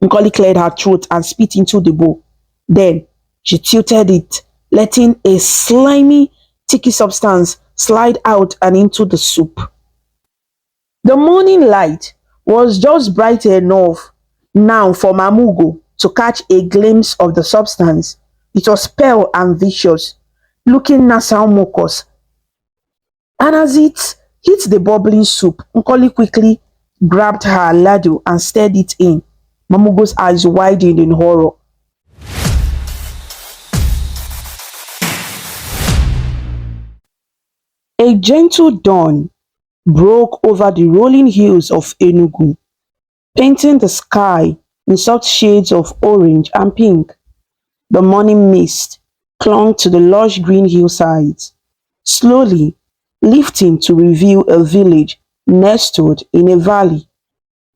Nkoli cleared her throat and spit into the bowl. Then she tilted it, letting a slimy, sticky substance slide out and into the soup. The morning light was just bright enough now for Mamugo to catch a glimpse of the substance. It was pale and vicious, looking nasal mucus, and as it hit the bubbling soup, Nkoli quickly grabbed her ladle and stirred it in. Mamugo's eyes widened in horror. A gentle dawn broke over the rolling hills of Enugu, painting the sky in soft shades of orange and pink. The morning mist clung to the lush green hillsides, slowly lifting to reveal a village nestled in a valley.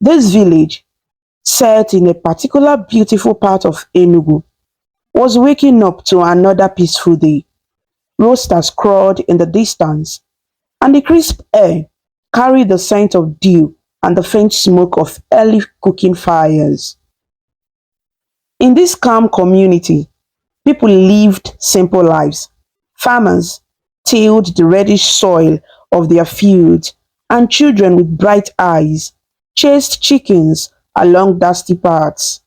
This village, set in a particular beautiful part of Enugu, was waking up to another peaceful day. Roosters crowed in the distance, and the crisp air carried the scent of dew and the faint smoke of early cooking fires. In this calm community, people lived simple lives. Farmers tilled the reddish soil of their fields, and children with bright eyes chased chickens along dusty paths.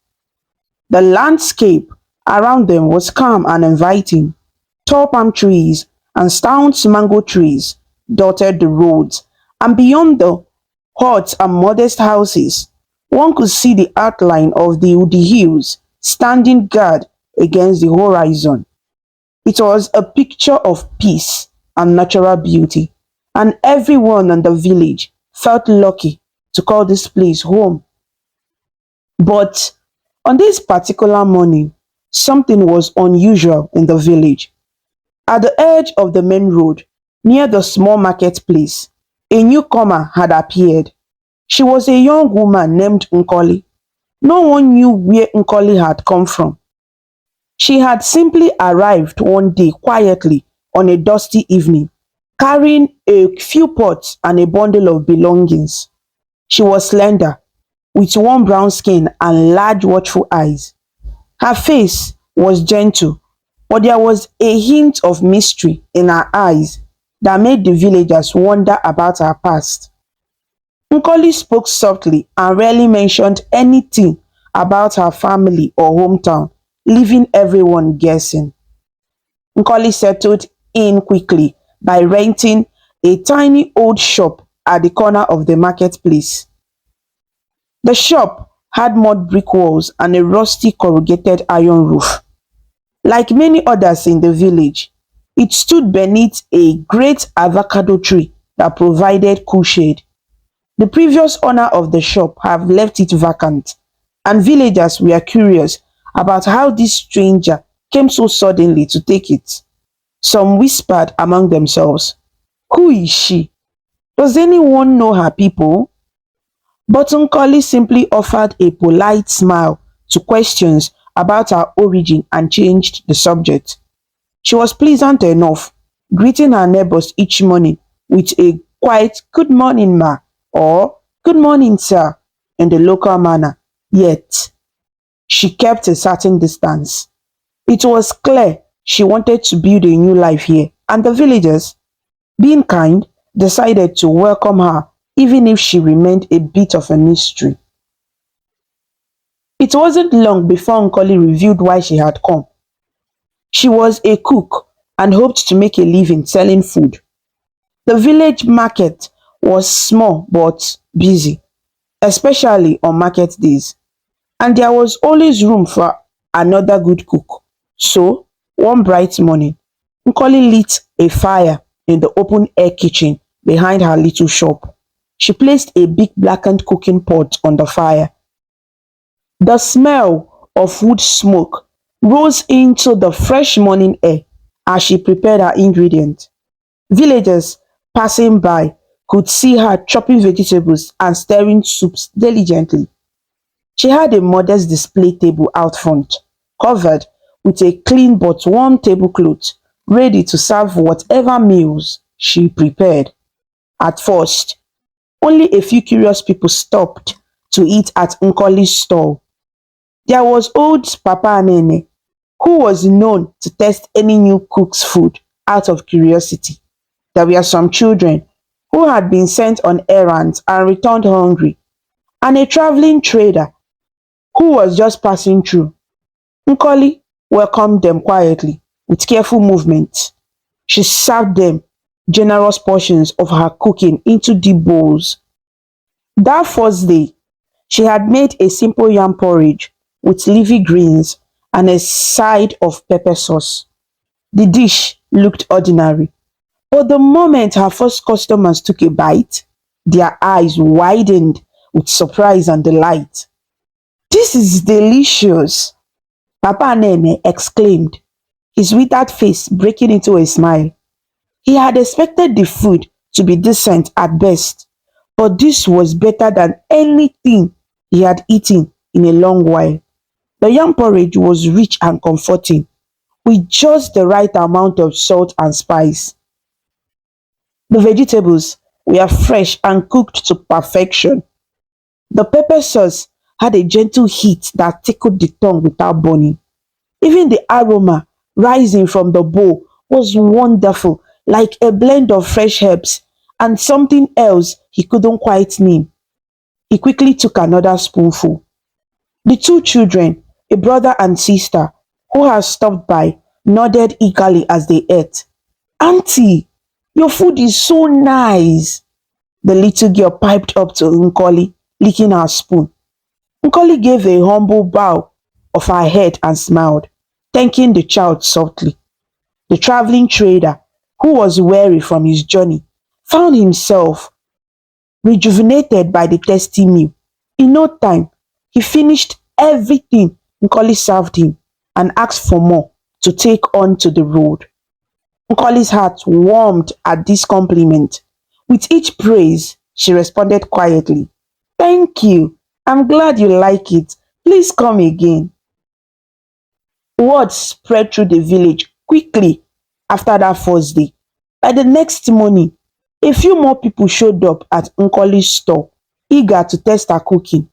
The landscape around them was calm and inviting. Tall palm trees and stout mango trees dotted the roads, and beyond the huts and modest houses, one could see the outline of the woody hills standing guard against the horizon. It was a picture of peace and natural beauty, and everyone in the village felt lucky to call this place home. But on this particular morning, something was unusual in the village. At the edge of the main road, near the small marketplace, a newcomer had appeared. She was a young woman named Nkoli. No one knew where Nkoli had come from. She had simply arrived one day quietly on a dusty evening, carrying a few pots and a bundle of belongings. She was slender, with warm brown skin and large watchful eyes. Her face was gentle, but there was a hint of mystery in her eyes that made the villagers wonder about her past. Nkoli spoke softly and rarely mentioned anything about her family or hometown, leaving everyone guessing. Nkoli settled in quickly by renting a tiny old shop at the corner of the marketplace. The shop had mud brick walls and a rusty corrugated iron roof. Like many others in the village, it stood beneath a great avocado tree that provided cool shade. The previous owner of the shop had left it vacant, and villagers were curious about how this stranger came so suddenly to take it. Some whispered among themselves, "Who is she? Does anyone know her people?" But Nkoli simply offered a polite smile to questions about her origin and changed the subject. She was pleasant enough, greeting her neighbors each morning with a quiet "Good morning, ma," or "Good morning, sir," in the local manner. Yet, she kept a certain distance. It was clear she wanted to build a new life here, and the villagers, being kind, decided to welcome her even if she remained a bit of a mystery. It wasn't long before Nkoli revealed why she had come. She was a cook and hoped to make a living selling food. The village market was small but busy, especially on market days, and there was always room for another good cook. So, one bright morning, Nkoli lit a fire in the open air kitchen behind her little shop. She placed a big blackened cooking pot on the fire. The smell of wood smoke rose into the fresh morning air as she prepared her ingredients. Villagers passing by could see her chopping vegetables and stirring soups diligently. She had a modest display table out front, covered with a clean but warm tablecloth, ready to serve whatever meals she prepared. At first, only a few curious people stopped to eat at Nkoli's stall. There was old Papa Nene, who was known to test any new cook's food out of curiosity. There were some children who had been sent on errands and returned hungry, and a traveling trader who was just passing through. Nkoli welcomed them quietly, with careful movements. She served them generous portions of her cooking into deep bowls. That first day, she had made a simple yam porridge with leafy greens and a side of pepper sauce. The dish looked ordinary, but the moment her first customers took a bite, their eyes widened with surprise and delight. "This is delicious!" Papa Nene exclaimed, his withered face breaking into a smile. He had expected the food to be decent at best, but this was better than anything he had eaten in a long while. The yam porridge was rich and comforting, with just the right amount of salt and spice. The vegetables were fresh and cooked to perfection. The pepper sauce had a gentle heat that tickled the tongue without burning. Even the aroma rising from the bowl was wonderful, like a blend of fresh herbs and something else he couldn't quite name. He quickly took another spoonful. The two children, a brother and sister, who had stopped by, nodded eagerly as they ate. "Auntie, your food is so nice," the little girl piped up to Nkoli, licking her spoon. Nkoli gave a humble bow of her head and smiled, thanking the child softly. The traveling trader, who was weary from his journey, found himself rejuvenated by the tasty meal. In no time, he finished everything Nkoli served him and asked for more to take on to the road. Nkoli's heart warmed at this compliment. With each praise, she responded quietly, "Thank you. I'm glad you like it. Please come again." Word spread through the village quickly after that first day. By the next morning, a few more people showed up at Nkoli's store, eager to test her cooking.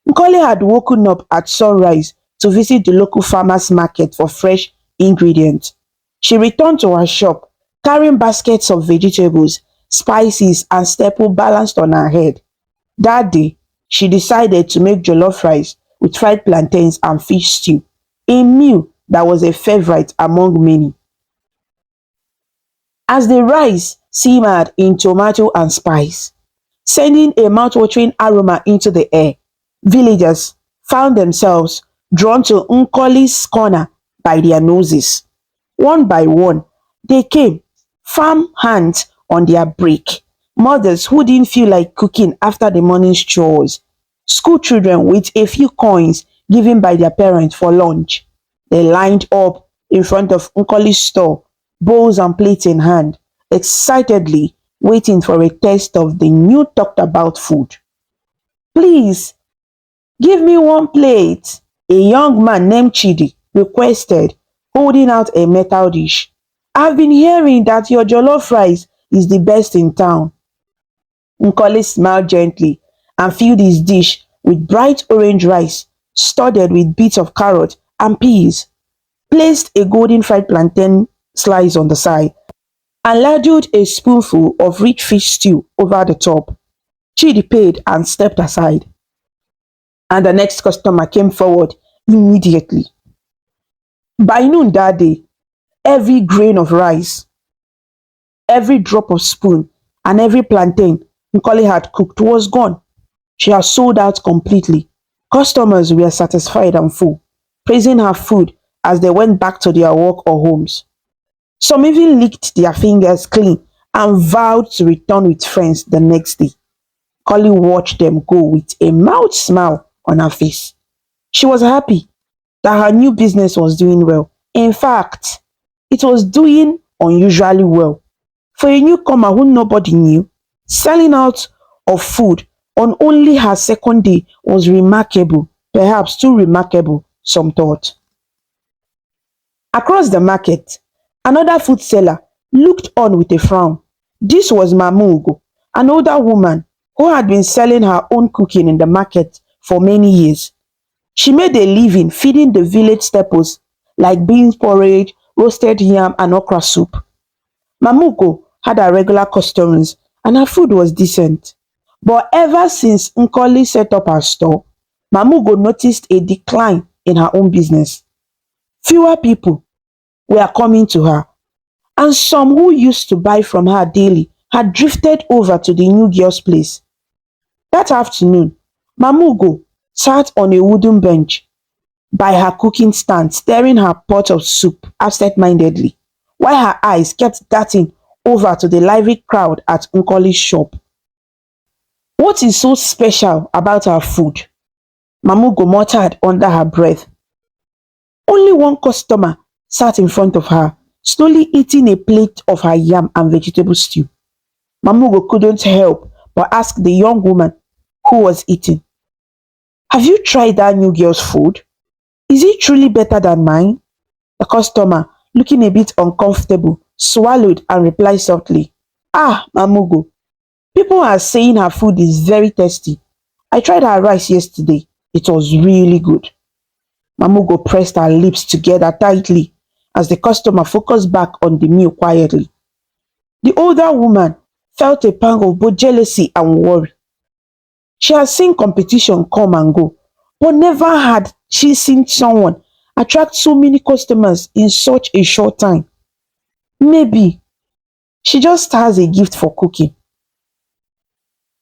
Nkoli had woken up at sunrise to visit the local farmers market for fresh ingredients. She returned to her shop, carrying baskets of vegetables, spices, and staples balanced on her head. That day, she decided to make jollof rice with fried plantains and fish stew, a meal that was a favorite among many. As the rice simmered in tomato and spice, sending a mouth-watering aroma into the air, villagers found themselves drawn to Nkoli's corner by their noses. One by one, they came, farm hands on their break, mothers who didn't feel like cooking after the morning's chores, school children with a few coins given by their parents for lunch. They lined up in front of Nkoli's store, bowls and plates in hand, excitedly waiting for a taste of the new talked about food. "Please, give me one plate," a young man named Chidi requested, holding out a metal dish. "I've been hearing that your jollof rice is the best in town." Nkoli smiled gently and filled his dish with bright orange rice studded with bits of carrot and peas, placed a golden fried plantain slice on the side, and ladled a spoonful of rich fish stew over the top. Chidi paid and stepped aside, and the next customer came forward immediately. By noon that day, every grain of rice, every drop of spoon, and every plantain Nkoli had cooked was gone. She had sold out completely. Customers were satisfied and full, praising her food as they went back to their work or homes. Some even licked their fingers clean and vowed to return with friends the next day. Nkoli watched them go with a mild smile on her face. She was happy that her new business was doing well. In fact, it was doing unusually well. For a newcomer who nobody knew, selling out of food on only her second day was remarkable, perhaps too remarkable, some thought. Across the market, another food seller looked on with a frown. This was Mamugo, an older woman who had been selling her own cooking in the market for many years. She made a living feeding the village staples like beans porridge, roasted yam, and okra soup. Mamugo had her regular customers and her food was decent. But ever since Nkoli set up her store, Mamugo noticed a decline in her own business. Fewer people were coming to her, and some who used to buy from her daily had drifted over to the new girl's place. That afternoon, Mamugo sat on a wooden bench by her cooking stand stirring her pot of soup absent-mindedly, while her eyes kept darting over to the lively crowd at Nkoli's shop. What is so special about her food? Mamugo muttered under her breath. Only one customer sat in front of her, slowly eating a plate of her yam and vegetable stew. Mamugo couldn't help but ask the young woman who was eating, "Have you tried that new girl's food? Is it truly better than mine?" The customer, looking a bit uncomfortable, swallowed and replied softly, "Ah, Mamugo, people are saying her food is very tasty. I tried her rice yesterday. It was really good." Mamugo pressed her lips together tightly as the customer focused back on the meal quietly. The older woman felt a pang of both jealousy and worry. She had seen competition come and go, but never had she seen someone attract so many customers in such a short time. Maybe she just has a gift for cooking,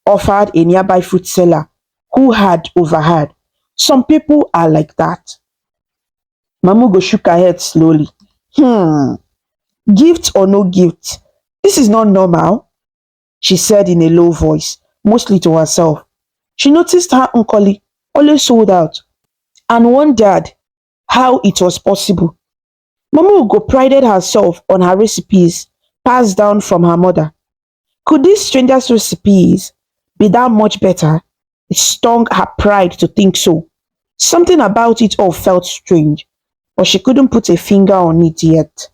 offered a nearby fruit seller who had overheard. Some people are like that. Mamugo shook her head slowly. Hmm, gift or no gift, this is not normal, she said in a low voice, mostly to herself. She noticed how Nkoli always sold out and wondered how it was possible. Mamugo prided herself on her recipes passed down from her mother. Could these strangers' recipes be that much better? It stung her pride to think so. Something about it all felt strange, but she couldn't put a finger on it yet.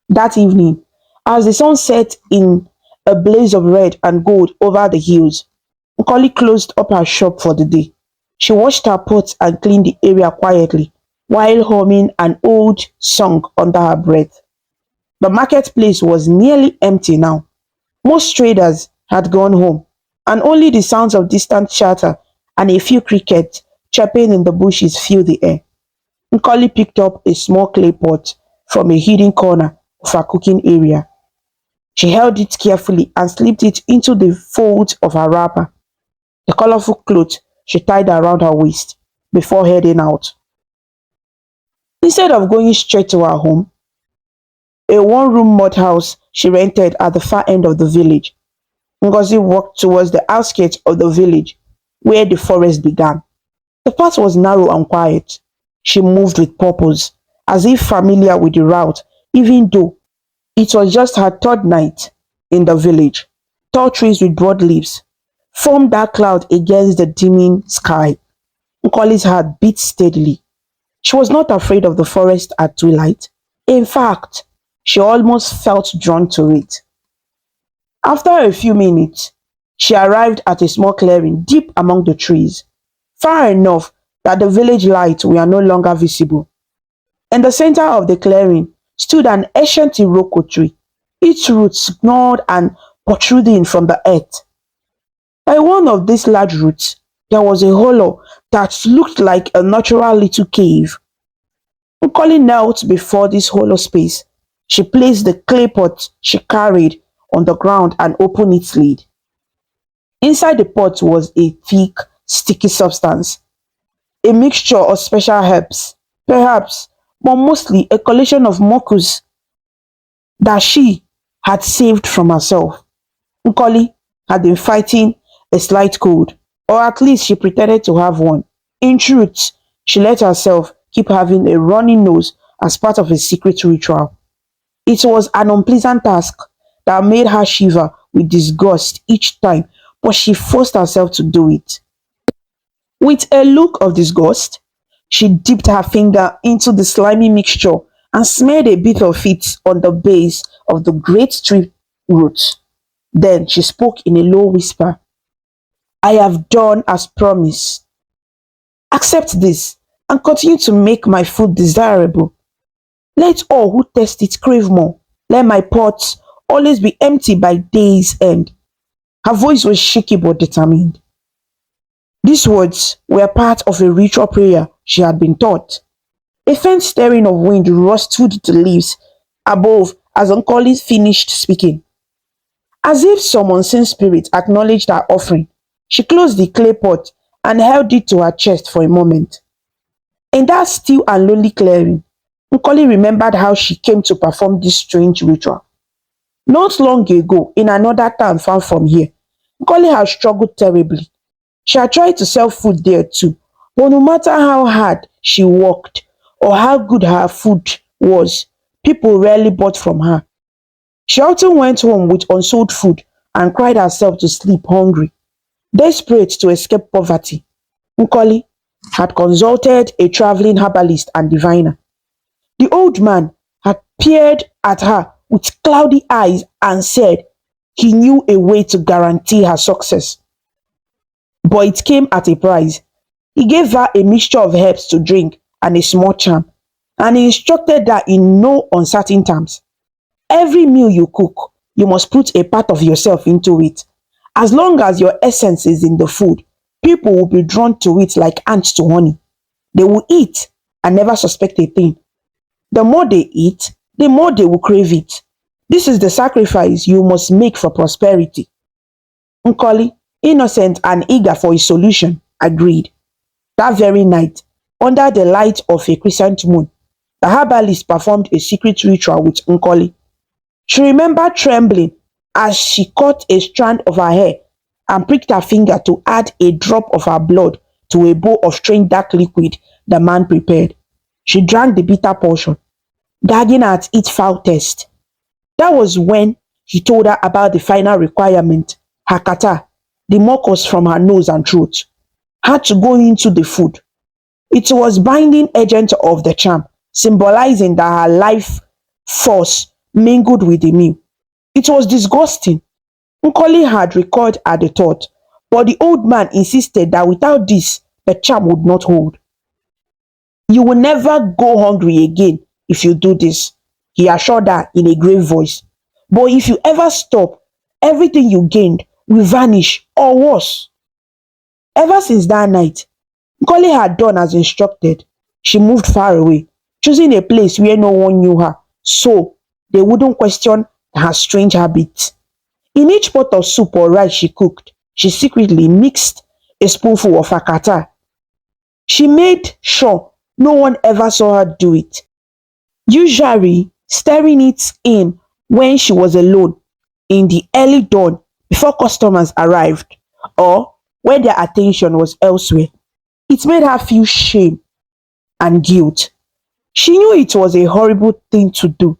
That evening, as the sun set in a blaze of red and gold over the hills, Nkoli closed up her shop for the day. She washed her pots and cleaned the area quietly while humming an old song under her breath. The marketplace was nearly empty now. Most traders had gone home, and only the sounds of distant chatter and a few crickets chirping in the bushes filled the air. Nkoli picked up a small clay pot from a hidden corner of her cooking area. She held it carefully and slipped it into the folds of her wrapper, the colorful cloth she tied around her waist before heading out. Instead of going straight to her home, a one-room mud house she rented at the far end of the village, Ngozi walked towards the outskirts of the village where the forest began. The path was narrow and quiet. She moved with purpose, as if familiar with the route, even though it was just her third night in the village. Tall trees with broad leaves formed dark cloud against the dimming sky. Nkoli's heart beat steadily. She was not afraid of the forest at twilight. In fact, she almost felt drawn to it. After a few minutes, she arrived at a small clearing deep among the trees, far enough that the village lights were no longer visible. In the center of the clearing stood an ancient iroko tree, its roots gnawed and protruding from the earth. By one of these large roots, there was a hollow that looked like a natural little cave. Nkoli knelt before this hollow space. She placed the clay pot she carried on the ground and opened its lid. Inside the pot was a thick, sticky substance, a mixture of special herbs, perhaps, but mostly a collection of mucus that she had saved from herself. Nkoli had been fighting a slight cold, or at least she pretended to have one. In truth, she let herself keep having a running nose as part of a secret ritual. It was an unpleasant task that made her shiver with disgust each time, but she forced herself to do it. With a look of disgust, she dipped her finger into the slimy mixture and smeared a bit of it on the base of the great tree root. Then she spoke in a low whisper. "I have done as promised. Accept this and continue to make my food desirable. Let all who taste it crave more. Let my pots always be empty by day's end. Her voice was shaky but determined. These words were part of a ritual prayer she had been taught. A faint stirring of wind rustled the leaves above as Nkoli finished speaking. As if some unseen spirit acknowledged her offering, she closed the clay pot and held it to her chest for a moment. In that still and lonely clearing, Nkoli remembered how she came to perform this strange ritual. Not long ago, in another town far from here, Nkoli had struggled terribly. She had tried to sell food there too, but no matter how hard she worked or how good her food was, people rarely bought from her. She often went home with unsold food and cried herself to sleep hungry. Desperate to escape poverty, Nkoli had consulted a traveling herbalist and diviner. The old man had peered at her with cloudy eyes and said he knew a way to guarantee her success. But it came at a price. He gave her a mixture of herbs to drink and a small charm, and he instructed her in no uncertain terms. Every meal you cook, you must put a part of yourself into it. As long as your essence is in the food, people will be drawn to it like ants to honey. They will eat and never suspect a thing. The more they eat, the more they will crave it. This is the sacrifice you must make for prosperity. Nkoli, innocent and eager for a solution, agreed. That very night, under the light of a crescent moon, the herbalist performed a secret ritual with Nkoli. She remembered trembling as she cut a strand of her hair and pricked her finger to add a drop of her blood to a bowl of strange dark liquid the man prepared. She drank the bitter portion, gagging at its foul taste. That was when he told her about the final requirement. Her kata, the mucus from her nose and throat, had to go into the food. It was binding agent of the charm, symbolizing that her life force mingled with the meal. It was disgusting. Nkoli had recoiled at the thought, but the old man insisted that without this, the charm would not hold. You will never go hungry again if you do this, he assured her in a grave voice. But if you ever stop, everything you gained will vanish or worse. Ever since that night, Nkoli had done as instructed. She moved far away, choosing a place where no one knew her, so they wouldn't question her strange habits. In each pot of soup or rice she cooked, she secretly mixed a spoonful of her kata. She made sure no one ever saw her do it, usually stirring it in when she was alone in the early dawn before customers arrived or when their attention was elsewhere. It made her feel shame and guilt. She knew it was a horrible thing to do,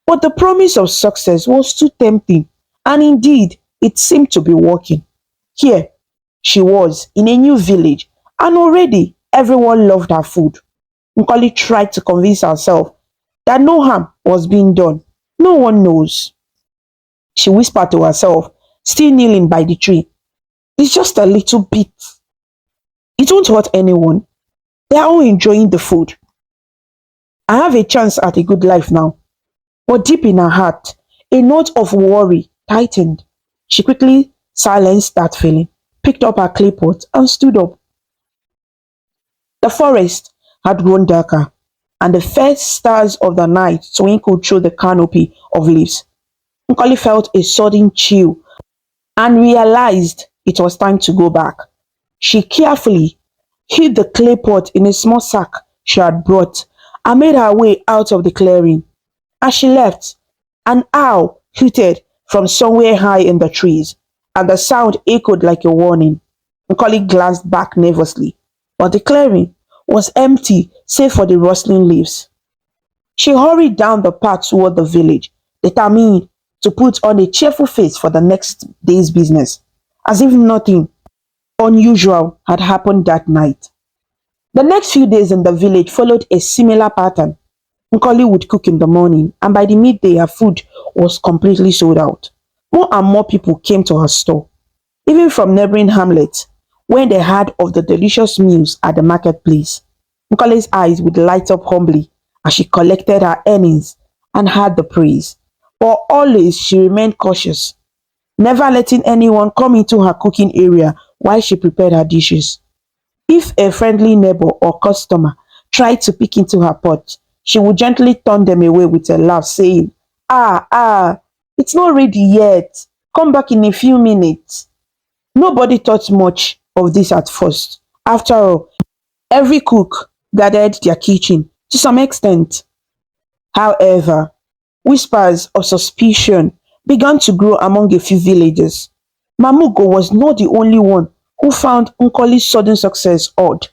but the promise of success was too tempting, and indeed, it seemed to be working. Here she was in a new village, and already everyone loved her food. Nkoli tried to convince herself that no harm was being done. No one knows, she whispered to herself, still kneeling by the tree. It's just a little bit. It won't hurt anyone. They are all enjoying the food. I have a chance at a good life now. But deep in her heart, a note of worry tightened. She quickly silenced that feeling, picked up her clay pot, and stood up. The forest had grown darker, and the first stars of the night twinkled through the canopy of leaves. Nkoli felt a sudden chill and realized it was time to go back. She carefully hid the clay pot in a small sack she had brought and made her way out of the clearing. As she left, an owl hooted from somewhere high in the trees, and the sound echoed like a warning. Nkoli glanced back nervously, but the clearing was empty save for the rustling leaves. She hurried down the path toward the village, determined to put on a cheerful face for the next day's business, as if nothing unusual had happened that night. The next few days in the village followed a similar pattern. Nkoli would cook in the morning, and by the midday her food was completely sold out. More and more people came to her store, even from neighboring hamlets, when they heard of the delicious meals at the marketplace. Nkoli's eyes would light up humbly as she collected her earnings and had the praise. But always she remained cautious, never letting anyone come into her cooking area while she prepared her dishes. If a friendly neighbor or customer tried to peek into her pot, she would gently turn them away with a laugh, saying, it's not ready yet. Come back in a few minutes. Nobody thought much of this at first. After all, every cook guarded their kitchen to some extent. However, whispers of suspicion began to grow among a few villagers. Mamugo was not the only one who found Nkoli's sudden success odd.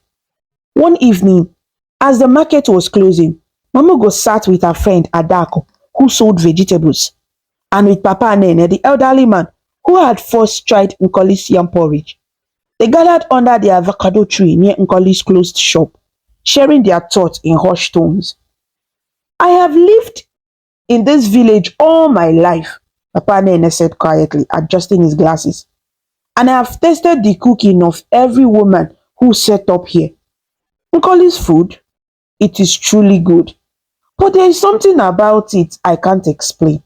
One evening, as the market was closing, Mamugo sat with her friend Adako, who sold vegetables, and with Papa Nene, the elderly man who had first tried Nkoli's yam porridge. They gathered under the avocado tree near Nkoli's closed shop, sharing their thoughts in hushed tones. I have lived in this village all my life, Papa Nene said quietly, adjusting his glasses. And I have tasted the cooking of every woman who set up here. Nkoli's food, it is truly good. But there is something about it I can't explain.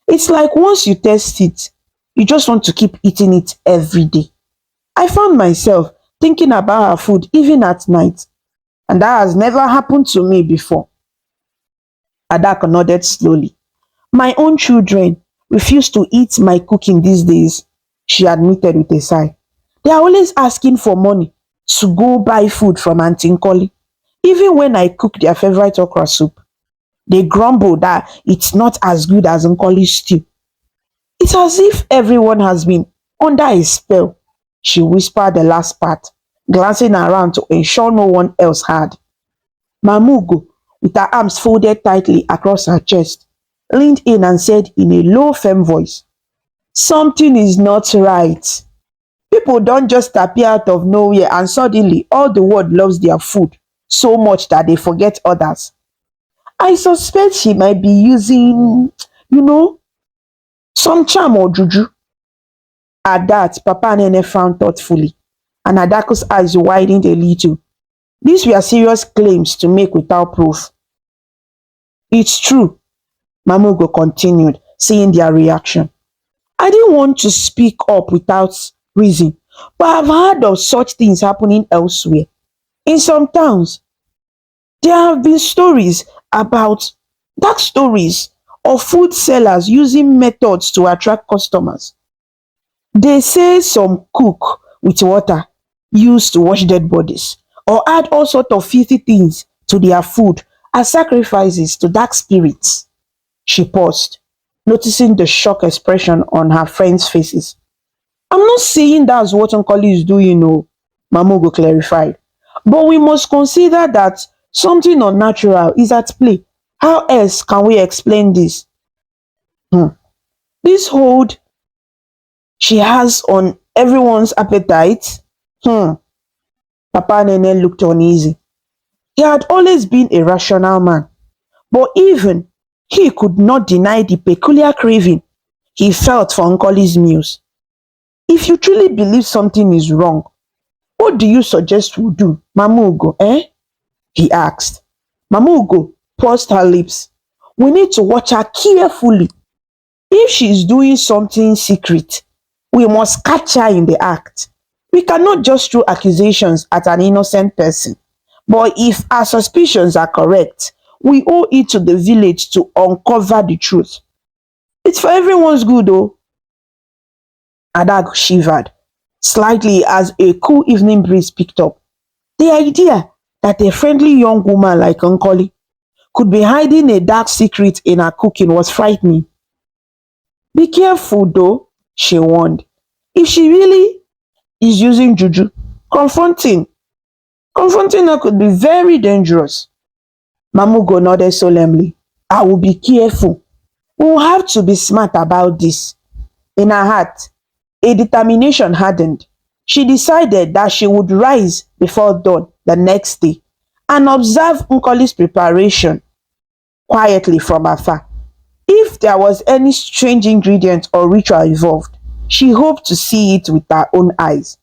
It's like once you taste it, you just want to keep eating it every day. I found myself thinking about her food even at night, and that has never happened to me before. Adako nodded slowly. My own children refuse to eat my cooking these days, she admitted with a sigh. They are always asking for money to go buy food from Auntie Nkoli. Even when I cook their favorite okra soup, they grumble that it's not as good as Nkoli's stew. It's as if everyone has been under a spell, she whispered the last part, glancing around to ensure no one else heard. Mamugo, with her arms folded tightly across her chest, leaned in and said in a low, firm voice, something is not right. People don't just appear out of nowhere and suddenly all the world loves their food so much that they forget others. I suspect she might be using, you know, some charm or juju. At that, Papa Nene frowned thoughtfully, and Adako's eyes widened a little. These were serious claims to make without proof. It's true, Mamugo continued, seeing their reaction. I didn't want to speak up without reason, but I've heard of such things happening elsewhere. In some towns, there have been stories about dark stories of food sellers using methods to attract customers. They say some cook with water used to wash dead bodies or add all sorts of filthy things to their food as sacrifices to dark spirits. She paused, noticing the shocked expression on her friends' faces. I'm not saying that's what Nkoli is doing, no, Mamugo clarified. But we must consider that something unnatural is at play. How else can we explain this? Hmm. This hold she has on everyone's appetite? Papa Nene looked uneasy. He had always been a rational man, but even he could not deny the peculiar craving he felt for Nkoli's meals. If you truly believe something is wrong, what do you suggest we do, Mamugo, eh? He asked. Mamugo pursed her lips. We need to watch her carefully. If she is doing something secret, we must catch her in the act. We cannot just throw accusations at an innocent person. But if our suspicions are correct, we owe it to the village to uncover the truth. It's for everyone's good, though. Adag shivered slightly as a cool evening breeze picked up. The idea that a friendly young woman like Nkoli could be hiding a dark secret in her cooking was frightening. Be careful though, she warned. If she really is using juju, confronting confronting her could be very dangerous. Mamugo nodded solemnly. I will be careful. We will have to be smart about this. In her heart, a determination hardened. She decided that she would rise before dawn the next day and observe Nkoli's preparation quietly from afar. If there was any strange ingredient or ritual involved, she hoped to see it with her own eyes.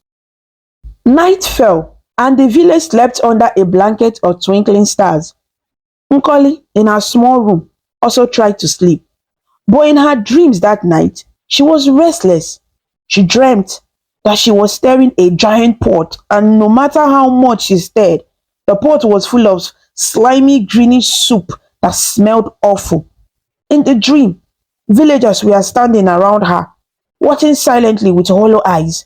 Night fell, and the village slept under a blanket of twinkling stars. Nkoli, in her small room, also tried to sleep, but in her dreams that night, she was restless. She dreamt that she was stirring a giant pot, and no matter how much she stirred, the pot was full of slimy, greenish soup that smelled awful. In the dream, villagers were standing around her, watching silently with hollow eyes.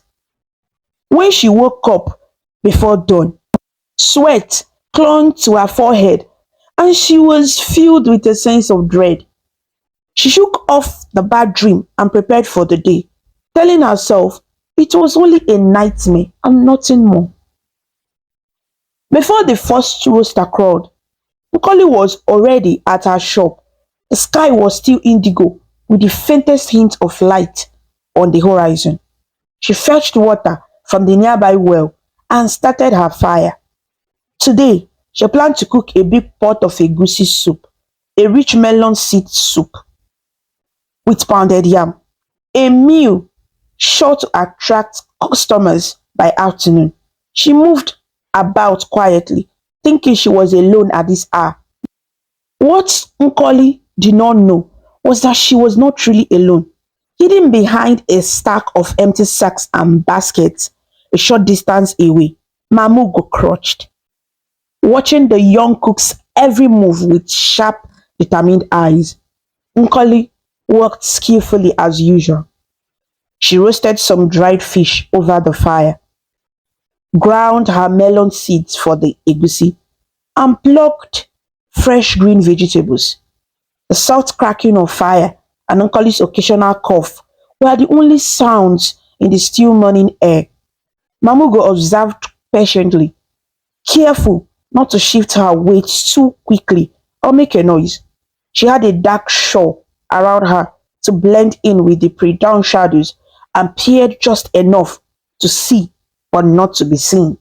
When she woke up before dawn, sweat clung to her forehead, and she was filled with a sense of dread. She shook off the bad dream and prepared for the day, telling herself it was only a nightmare and nothing more. Before the first rooster crowed, Nkoli was already at her shop. The sky was still indigo with the faintest hint of light on the horizon. She fetched water from the nearby well and started her fire. Today, she planned to cook a big pot of egusi soup, a rich melon seed soup with pounded yam, a meal sure to attract customers by afternoon. She moved about quietly, thinking she was alone at this hour. What Nkoli did not know was that she was not really alone. Hidden behind a stack of empty sacks and baskets a short distance away, Mamugo crouched, watching the young cook's every move with sharp, determined eyes. Nkoli worked skillfully as usual. She roasted some dried fish over the fire, ground her melon seeds for the egusi, and plucked fresh green vegetables. The soft cracking of fire and Nkoli's occasional cough were the only sounds in the still morning air. Mamugo observed patiently, careful not to shift her weight too quickly or make a noise. She had a dark shawl around her to blend in with the pre-dawn shadows and peered just enough to see but not to be seen.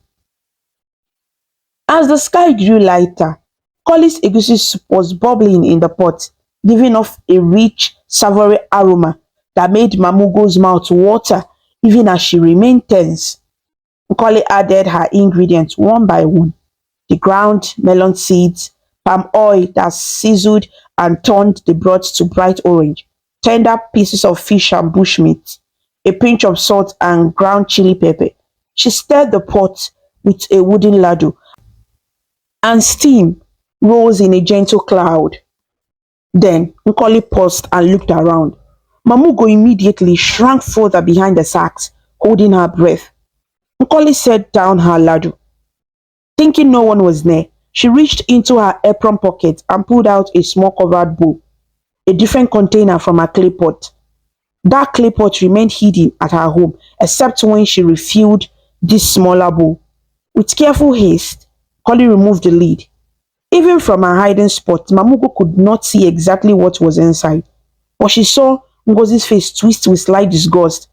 As the sky grew lighter, Collie's egusi soup was bubbling in the pot, giving off a rich, savory aroma that made Mamugo's mouth water even as she remained tense. Nkoli added her ingredients one by one: the ground melon seeds, palm oil that sizzled and turned the broth to bright orange, tender pieces of fish and bushmeat, a pinch of salt and ground chili pepper. She stirred the pot with a wooden ladle, and steam rose in a gentle cloud. Then Nkoli paused and looked around. Mamugo immediately shrank further behind the sacks, holding her breath. Nkoli set down her ladle. Thinking no one was near, she reached into her apron pocket and pulled out a small covered bowl, a different container from her clay pot. That clay pot remained hidden at her home except when she refilled this smaller bowl. With careful haste, Nkoli removed the lid. Even from her hiding spot, Mamugo could not see exactly what was inside, but she saw Ngozi's face twist with slight disgust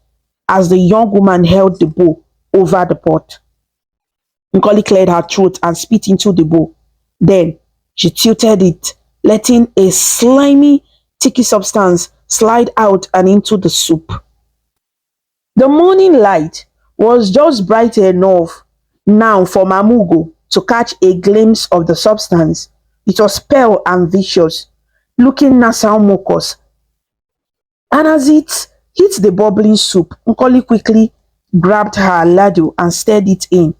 as the young woman held the bowl over the pot. Nkoli cleared her throat and spit into the bowl. Then she tilted it, letting a slimy, sticky substance slide out and into the soup. The morning light was just bright enough now for Mamugo to catch a glimpse of the substance. It was pale and vicious, looking nasal mucus, and as it hit the bubbling soup, Nkoli quickly grabbed her ladle and stirred it in.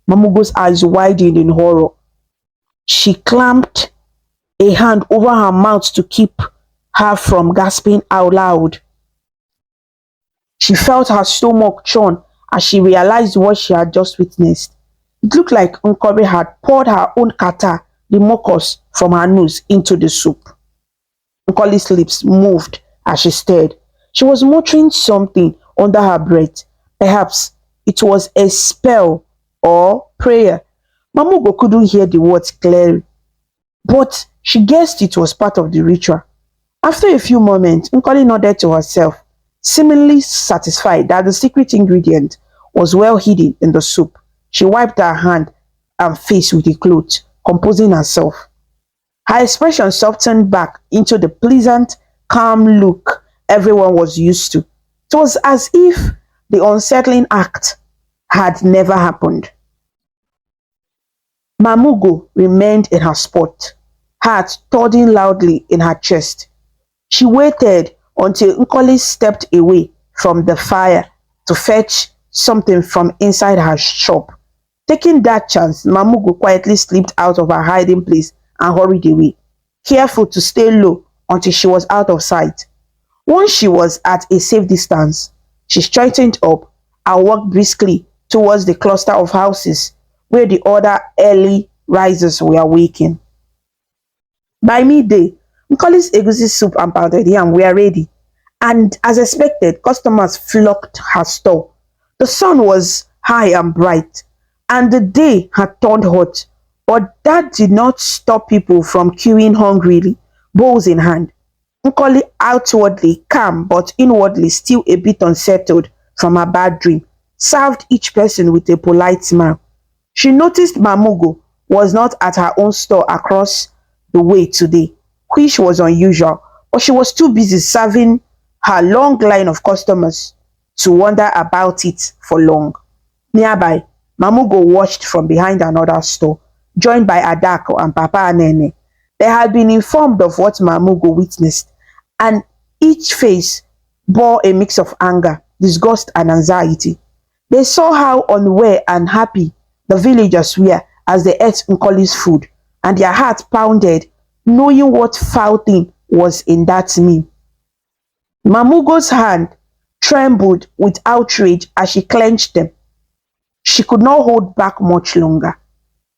Mamugo's eyes widened in horror. She clamped a hand over her mouth to keep her from gasping out loud. She felt her stomach churn as she realized what she had just witnessed. It looked like Nkoli had poured her own kata, the mucus from her nose, into the soup. Nkoli's lips moved as she stared. She was muttering something under her breath. Perhaps it was a spell or prayer. Mamugo couldn't hear the words clearly, but she guessed it was part of the ritual. After a few moments, Nkoli nodded to herself, seemingly satisfied that the secret ingredient was well hidden in the soup. She wiped her hand and face with a cloth, composing herself. Her expression softened back into the pleasant, calm look everyone was used to. It was as if the unsettling act had never happened. Mamugo remained in her spot, heart thudding loudly in her chest. She waited until Nkoli stepped away from the fire to fetch something from inside her shop. Taking that chance, Mamugo quietly slipped out of her hiding place and hurried away, careful to stay low until she was out of sight. Once she was at a safe distance, she straightened up and walked briskly towards the cluster of houses where the other early risers were waking. By midday, Nkoli's egusi soup and pounded yam were ready, and as expected, customers flocked her store. The sun was high and bright, and the day had turned hot, but that did not stop people from queuing hungrily, bowls in hand. Nkoli, outwardly calm but inwardly still a bit unsettled from her bad dream, served each person with a polite smile. She noticed Mamugo was not at her own store across the way today, which was unusual, but she was too busy serving her long line of customers to wonder about it for long. Nearby, Mamugo watched from behind another store, joined by Adako and Papa Anene. They had been informed of what Mamugo witnessed, and each face bore a mix of anger, disgust, and anxiety. They saw how unaware and happy the villagers were as they ate Nkoli's food, and their hearts pounded, knowing what foul thing was in that meal. Mamugo's hand trembled with outrage as she clenched them. She could not hold back much longer.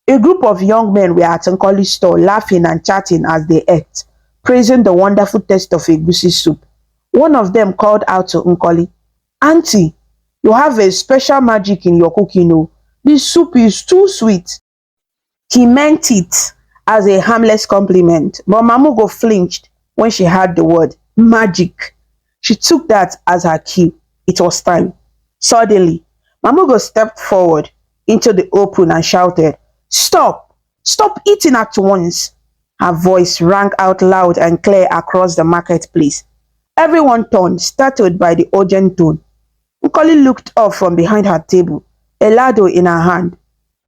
A group of young men were at Nkoli's store laughing and chatting as they ate, praising the wonderful taste of egusi soup. One of them called out to Nkoli, "Auntie, you have a special magic in your cooking. Oh, this soup is too sweet." He meant it as a harmless compliment, but Mamugo flinched when she heard the word magic. She took that as her cue. It was time. Suddenly, Mamugo stepped forward into the open and shouted, "Stop! Stop eating at once!" Her voice rang out loud and clear across the marketplace. Everyone turned, startled by the urgent tone. Nkoli looked up from behind her table, a ladle in her hand,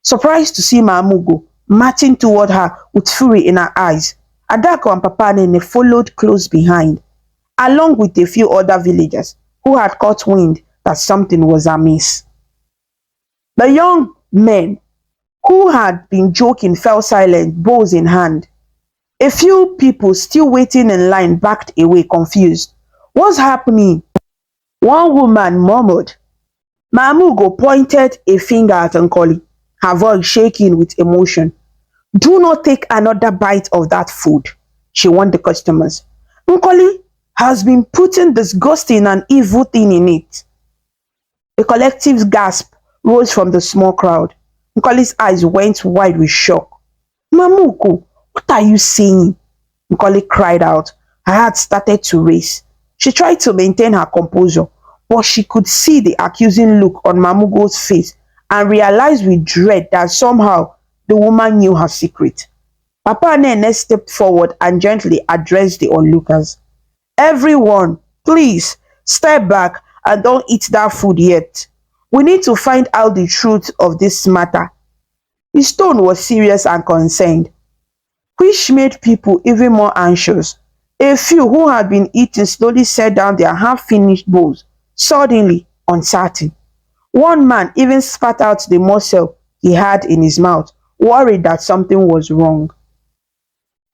surprised to see Mamugo marching toward her with fury in her eyes. Adako and Papa Nene followed close behind, along with a few other villagers who had caught wind that something was amiss. The young men who had been joking fell silent, bowls in hand. A few people still waiting in line backed away, confused. "What's happening?" one woman murmured. Mamugo pointed a finger at Nkoli, her voice shaking with emotion. "Do not take another bite of that food," she warned the customers. "Nkoli has been putting disgusting and evil thing in it." A collective gasp rose from the small crowd. Nkoli's eyes went wide with shock. "Mamugo, what are you saying?" Nkoli cried out. Her heart started to race. She tried to maintain her composure, but she could see the accusing look on Mamugo's face and realized with dread that somehow the woman knew her secret. Papa Nene stepped forward and gently addressed the onlookers. "Everyone, please step back and don't eat that food yet. We need to find out the truth of this matter." His tone was serious and concerned, which made people even more anxious. A few who had been eating slowly set down their half-finished bowls, suddenly uncertain. One man even spat out the morsel he had in his mouth, worried that something was wrong.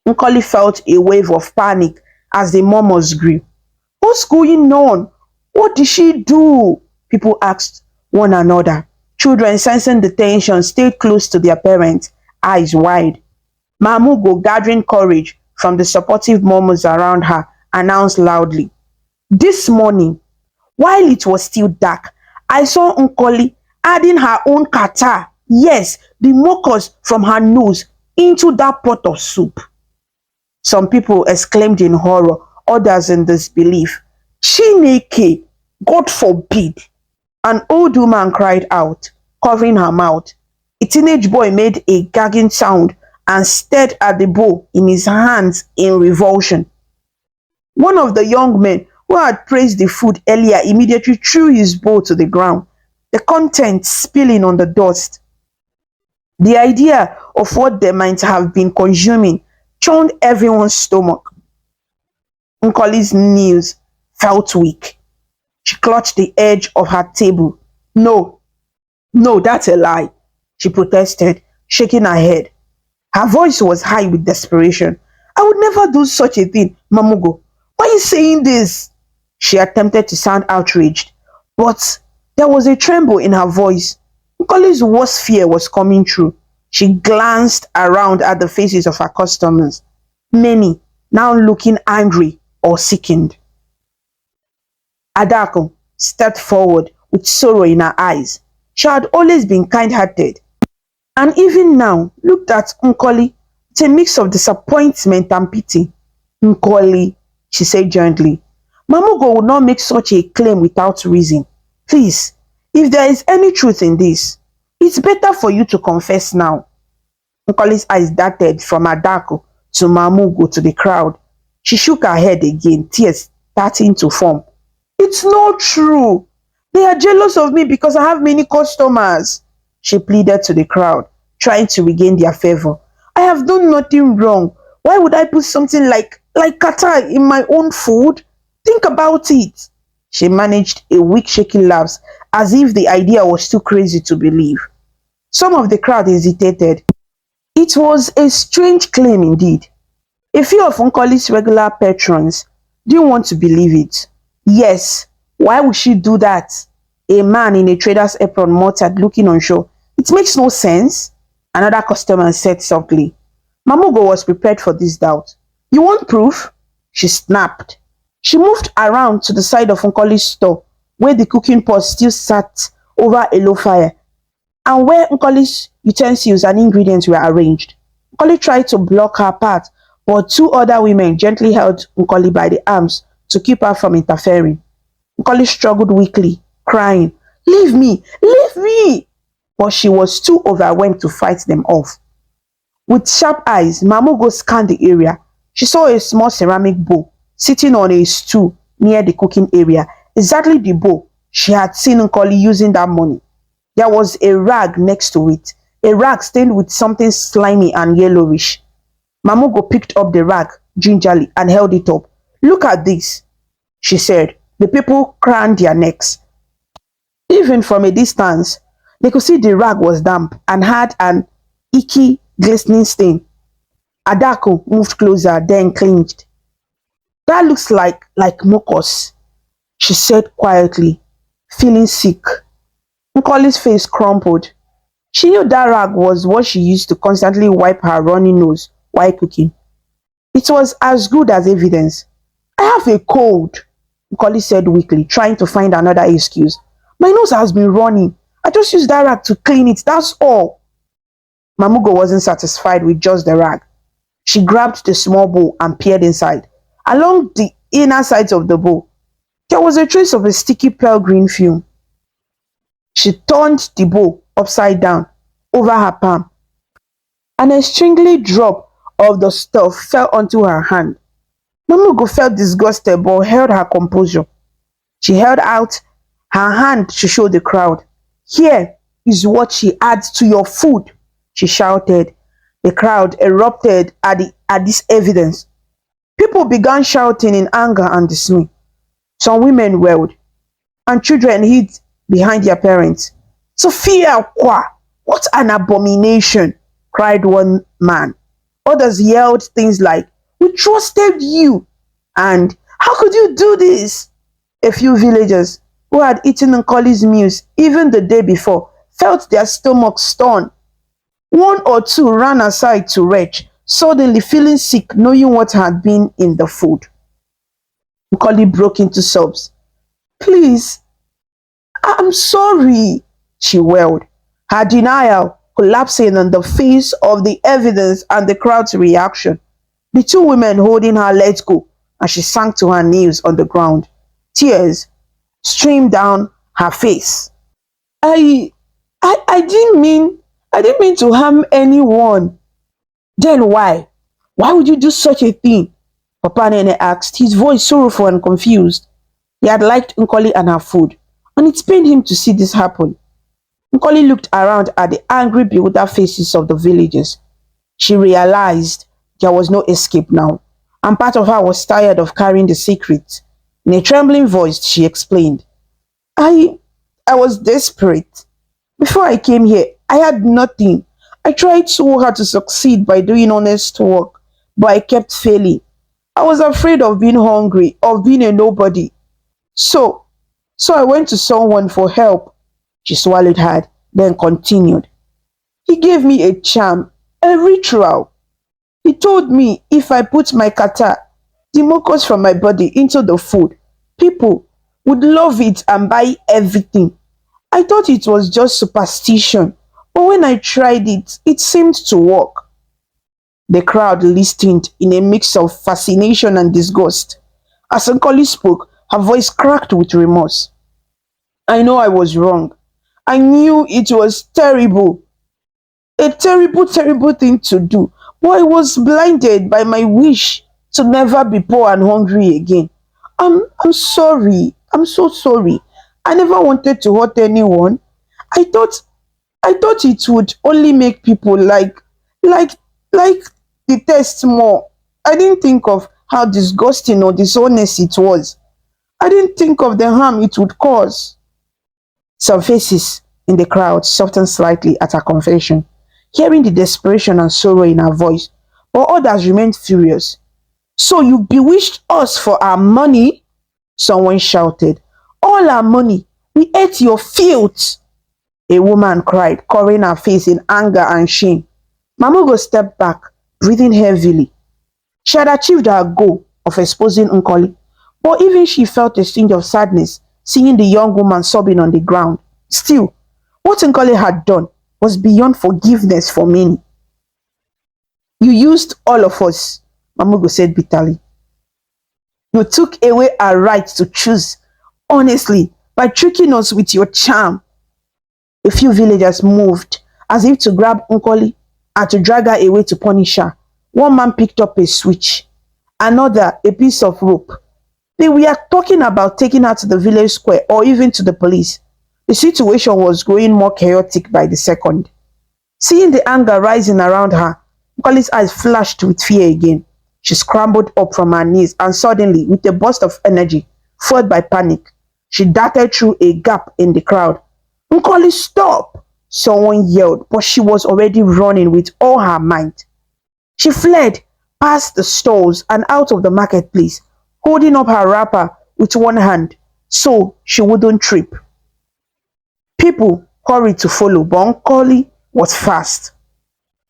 Nkoli felt a wave of panic as the murmurs grew. "What's going on? What did she do?" people asked one another. Children, sensing the tension, stayed close to their parents, eyes wide. Mamugo, gathering courage from the supportive murmurs around her, announced loudly, "This morning, while it was still dark, I saw Nkoli adding her own kata, yes, the mucus from her nose, into that pot of soup." Some people exclaimed in horror, others in disbelief. "Chineke, God forbid!" An old woman cried out, covering her mouth. A teenage boy made a gagging sound and stared at the bowl in his hands in revulsion. One of the young men who had praised the food earlier immediately threw his bowl to the ground, the contents spilling on the dust. The idea of what they might have been consuming churned everyone's stomach. Nkoli's knees felt weak. She clutched the edge of her table. No, no, that's a lie, she protested, shaking her head. Her voice was high with desperation. I would never do such a thing, Mamugo. Why are you saying this? She attempted to sound outraged, but there was a tremble in her voice. Nkoli's worst fear was coming true. She glanced around at the faces of her customers, many now looking angry or sickened. Adako stepped forward with sorrow in her eyes. She had always been kind-hearted, and even now looked at Nkoli with a mix of disappointment and pity. Nkoli, she said gently, Mamugo would not make such a claim without reason. Please, if there is any truth in this, it's better for you to confess now. Nkoli's eyes darted from Adako to Mamugo to the crowd. She shook her head again, tears starting to form. It's not true. They are jealous of me because I have many customers, she pleaded to the crowd, trying to regain their favor. I have done nothing wrong. Why would I put something like kata in my own food? Think about it. She managed a weak shaking laugh as if the idea was too crazy to believe. Some of the crowd hesitated. It was a strange claim indeed. A few of Nkoli's regular patrons didn't want to believe it. Yes, why would she do that? A man in a trader's apron muttered, looking unsure. It makes no sense, another customer said softly. Mamugo was prepared for this doubt. You want proof? She snapped. She moved around to the side of Nkoli's store, where the cooking pot still sat over a low fire, and where Nkoli's utensils and ingredients were arranged. Nkoli tried to block her path, but two other women gently held Nkoli by the arms to keep her from interfering. Nkoli struggled weakly, crying, Leave me! Leave me! But she was too overwhelmed to fight them off. With sharp eyes, Mamugo scanned the area. She saw a small ceramic bowl sitting on a stool near the cooking area, exactly the bowl she had seen Nkoli using that morning. There was a rag next to it, a rag stained with something slimy and yellowish. Mamugo picked up the rag gingerly and held it up. Look at this, she said. The people craned their necks. Even from a distance, they could see the rag was damp and had an icky, glistening stain. Adako moved closer, then clinched. That looks like mucus, she said quietly, feeling sick. Nkoli's face crumpled. She knew that rag was what she used to constantly wipe her runny nose while cooking. It was as good as evidence. I have a cold, Nkoli said weakly, trying to find another excuse. My nose has been running. I just used that rag to clean it, that's all. Mamugo wasn't satisfied with just the rag. She grabbed the small bowl and peered inside. Along the inner sides of the bowl, there was a trace of a sticky pale green film. She turned the bowl upside down over her palm, and a stringly drop of the stuff fell onto her hand. Mamugo felt disgusted but held her composure. She held out her hand to show the crowd. Here is what she adds to your food, she shouted. The crowd erupted at this evidence. People began shouting in anger and dismay. Some women wailed, and children hid behind their parents. Sophia Kwa, what an abomination, cried one man. Others yelled things like, we trusted you, and how could you do this? A few villagers who had eaten Nkoli's meals even the day before felt their stomachs turn. One or two ran aside to retch, suddenly feeling sick knowing what had been in the food. Nkoli broke into sobs. Please, I'm sorry, she wailed, her denial collapsing in the face of the evidence and the crowd's reaction. The two women holding her let go, and she sank to her knees on the ground. Tears streamed down her face. I didn't mean to harm anyone. Then why? Why would you do such a thing? Papa Nene asked, his voice sorrowful and confused. He had liked Nkoli and her food, and it pained him to see this happen. Nkoli looked around at the angry, bewildered faces of the villagers. She realized there was no escape now, and part of her was tired of carrying the secret. In a trembling voice, she explained, I I was desperate. Before I came here, I had nothing. I tried so hard to succeed by doing honest work, but I kept failing. I was afraid of being hungry, of being a nobody. So, so I went to someone for help. She swallowed hard, then continued. He gave me a charm, a ritual. He told me if I put my kata, the mucus from my body, into the food, people would love it and buy everything. I thought it was just superstition, but when I tried it, it seemed to work. The crowd listened in a mix of fascination and disgust. As Nkoli spoke, her voice cracked with remorse. I know I was wrong. I knew it was terrible, a terrible, terrible thing to do, but I was blinded by my wish to never be poor and hungry again. I'm sorry. I'm so sorry. I never wanted to hurt anyone. I thought I thought it would only make people like like the test more. I didn't think of how disgusting or dishonest it was. I didn't think of the harm it would cause. Some faces in the crowd softened slightly at her confession, hearing the desperation and sorrow in her voice, but others remained furious. So you bewitched us for our money? Someone shouted. All our money. We ate your filth. A woman cried, covering her face in anger and shame. Mamugo stepped back, breathing heavily. She had achieved her goal of exposing Nkoli, but even she felt a sting of sadness seeing the young woman sobbing on the ground. Still, what Nkoli had done was beyond forgiveness for many. You used all of us, Mamugo said bitterly. You took away our right to choose, honestly, by tricking us with your charm. A few villagers moved, as if to grab Nkoli and to drag her away to punish her. One man picked up a switch, another a piece of rope. They were talking about taking her to the village square or even to the police. The situation was growing more chaotic by the second. Seeing the anger rising around her, Nkoli's eyes flashed with fear again. She scrambled up from her knees and suddenly, with a burst of energy, fueled by panic, she darted through a gap in the crowd. Nkoli, stop! Someone yelled, but she was already running with all her might. She fled past the stalls and out of the marketplace, holding up her wrapper with one hand so she wouldn't trip. People hurried to follow, but Nkoli was fast.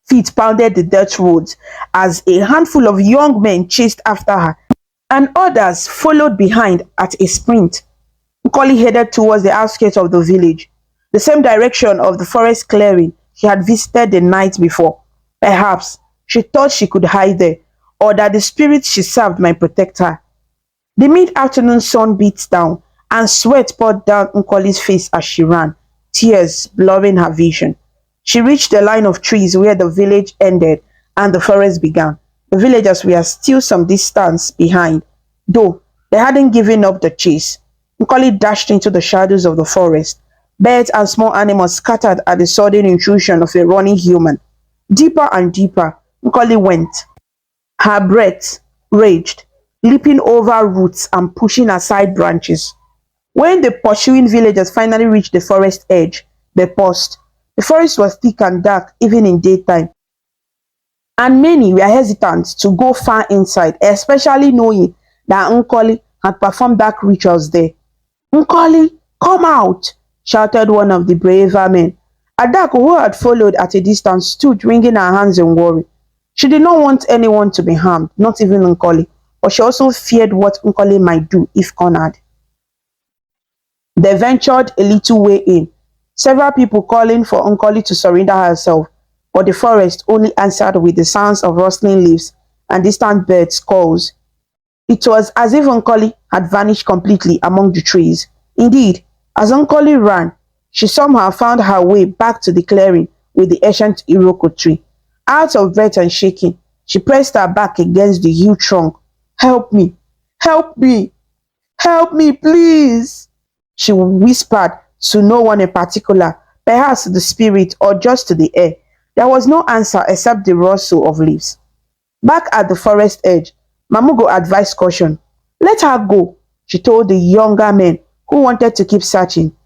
Feet pounded the dirt roads as a handful of young men chased after her, and others followed behind at a sprint. Nkoli headed towards the outskirts of the village, the same direction of the forest clearing she had visited the night before. Perhaps she thought she could hide there, or that the spirits she served might protect her. The mid-afternoon sun beat down, and sweat poured down Nkoli's face as she ran, tears blurring her vision. She reached the line of trees where the village ended and the forest began. The villagers were still some distance behind, though they hadn't given up the chase. Nkoli dashed into the shadows of the forest. Birds and small animals scattered at the sudden intrusion of a running human. Deeper and deeper, Nkoli went. Her breath raged, leaping over roots and pushing aside branches. When the pursuing villagers finally reached the forest edge, they paused. The forest was thick and dark even in daytime, and many were hesitant to go far inside, especially knowing that Nkoli had performed dark rituals there. Nkoli, come out! Shouted one of the braver men. Adako, who had followed at a distance, stood wringing her hands in worry. She did not want anyone to be harmed, not even Nkoli, but she also feared what Nkoli might do if cornered. They ventured a little way in, several people calling for Nkoli to surrender herself, but the forest only answered with the sounds of rustling leaves and distant birds' calls. It was as if Nkoli had vanished completely among the trees. Indeed, as Nkoli ran, she somehow found her way back to the clearing with the ancient Iroko tree. Out of breath and shaking, she pressed her back against the huge trunk. Help me! Help me! Help me, please! She whispered to no one in particular, perhaps to the spirit or just to the air. There was no answer except the rustle of leaves. Back at the forest edge, Mamugo advised caution. Let her go, she told the younger men who wanted to keep searching.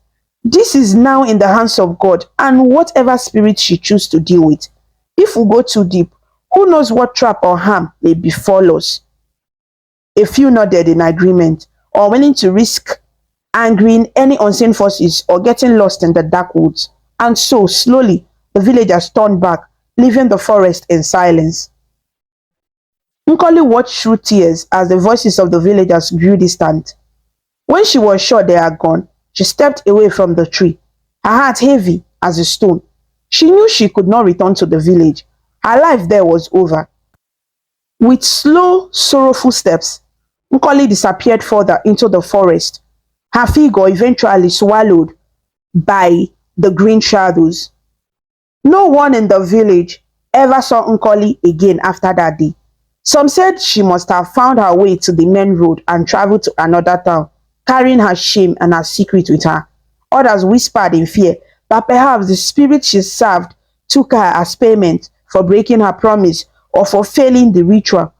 This is now in the hands of God and whatever spirit she chooses to deal with. If we go too deep, who knows what trap or harm may befall us? A few nodded in agreement, or willing to risk angering any unseen forces or getting lost in the dark woods. And so, slowly, the villagers turned back, leaving the forest in silence. Nkoli watched through tears as the voices of the villagers grew distant. When she was sure they had gone, she stepped away from the tree, her heart heavy as a stone. She knew she could not return to the village. Her life there was over. With slow, sorrowful steps, Nkoli disappeared further into the forest, her figure eventually swallowed by the green shadows. No one in the village ever saw Nkoli again after that day. Some said she must have found her way to the main road and traveled to another town, carrying her shame and her secret with her. Others whispered in fear that perhaps the spirit she served took her as payment for breaking her promise or for failing the ritual.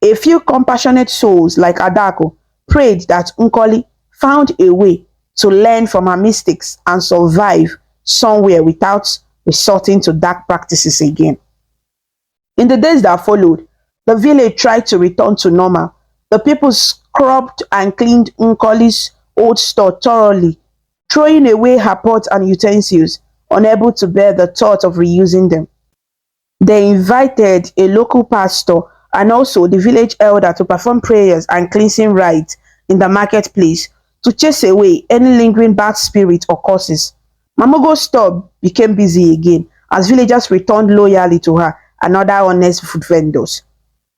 A few compassionate souls like Adako prayed that Nkoli found a way to learn from her mistakes and survive somewhere without resorting to dark practices again. In the days that followed, the village tried to return to normal. The people scrubbed and cleaned Nkoli's old store thoroughly, throwing away her pots and utensils, unable to bear the thought of reusing them. They invited a local pastor and also the village elder to perform prayers and cleansing rites in the marketplace to chase away any lingering bad spirit or curses. Mamogo's store became busy again as villagers returned loyally to her and other honest food vendors,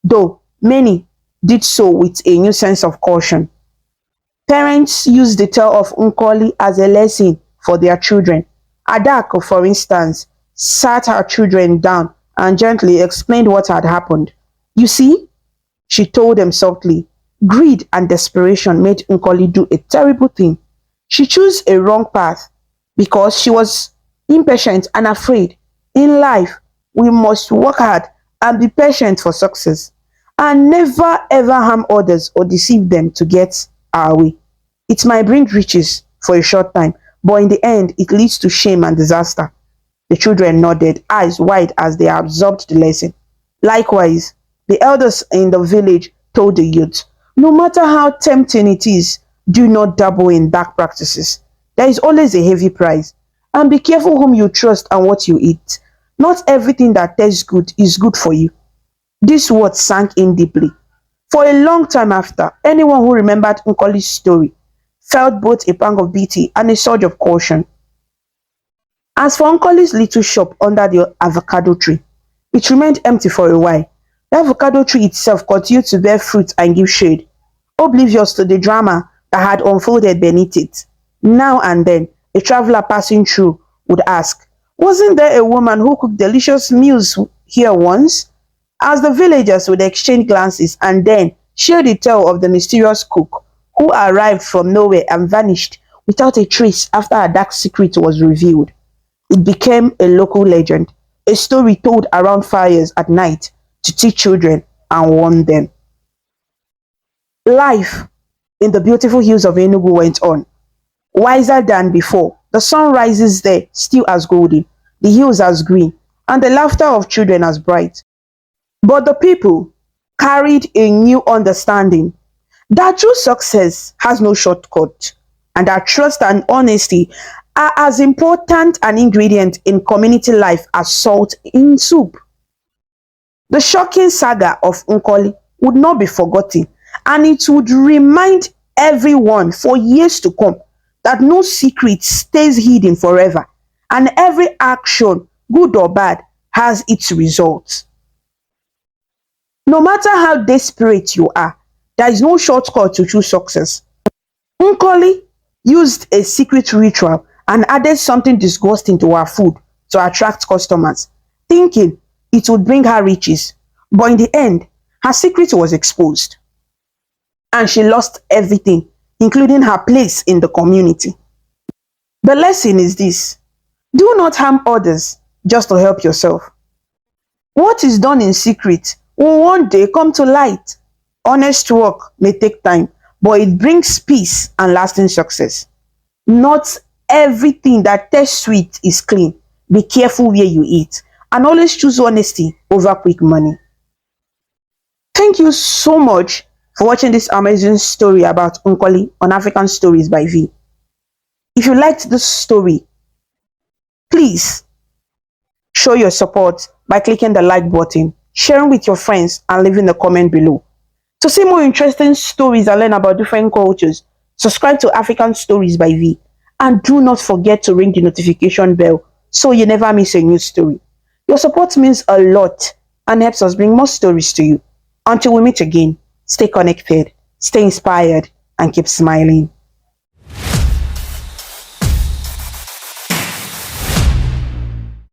though many did so with a new sense of caution. Parents used the tale of Nkoli as a lesson for their children. Adako, for instance, sat her children down and gently explained what had happened. You see, she told them softly, greed and desperation made Nkoli do a terrible thing. She chose a wrong path because she was impatient and afraid. In life, we must work hard and be patient for success, and never ever harm others or deceive them to get our way. It might bring riches for a short time, but in the end, it leads to shame and disaster. The children nodded, eyes wide as they absorbed the lesson. Likewise, the elders in the village told the youth, no matter how tempting it is, do not dabble in dark practices. There is always a heavy price. And be careful whom you trust and what you eat. Not everything that tastes good is good for you. This word sank in deeply. For a long time after, anyone who remembered Nkoli's story felt both a pang of pity and a surge of caution. As for Nkoli's little shop under the avocado tree, it remained empty for a while. The avocado tree itself continued to bear fruit and give shade, oblivious to the drama that had unfolded beneath it. Now and then, a traveler passing through would ask, wasn't there a woman who cooked delicious meals here once? As the villagers would exchange glances and then share the tale of the mysterious cook who arrived from nowhere and vanished without a trace after a dark secret was revealed. It became a local legend, a story told around fires at night to teach children and warn them. Life in the beautiful hills of Enugu went on, wiser than before. The sun rises there still as golden, the hills as green, and the laughter of children as bright. But the people carried a new understanding that true success has no shortcut, and that trust and honesty are as important an ingredient in community life as salt in soup. The shocking saga of Nkoli would not be forgotten, and it would remind everyone for years to come that no secret stays hidden forever, and every action, good or bad, has its results. No matter how desperate you are, there is no shortcut to true success. Nkoli used a secret ritual and added something disgusting to her food to attract customers, thinking it would bring her riches. But in the end, her secret was exposed, and she lost everything, including her place in the community. The lesson is this: Do not harm others just to help yourself. What is done in secret will one day come to light. Honest work may take time, but it brings peace and lasting success. Not everything that tastes sweet is clean. Be careful where you eat and always choose honesty over quick money. Thank you so much for watching this amazing story about Nkoli on African Stories by V. If you liked this story, please show your support by clicking the like button, sharing with your friends, and leaving a comment below. To see more interesting stories and learn about different cultures, subscribe to African Stories by V. And do not forget to ring the notification bell so you never miss a new story. Your support means a lot and helps us bring more stories to you. Until we meet again, stay connected, stay inspired, and keep smiling.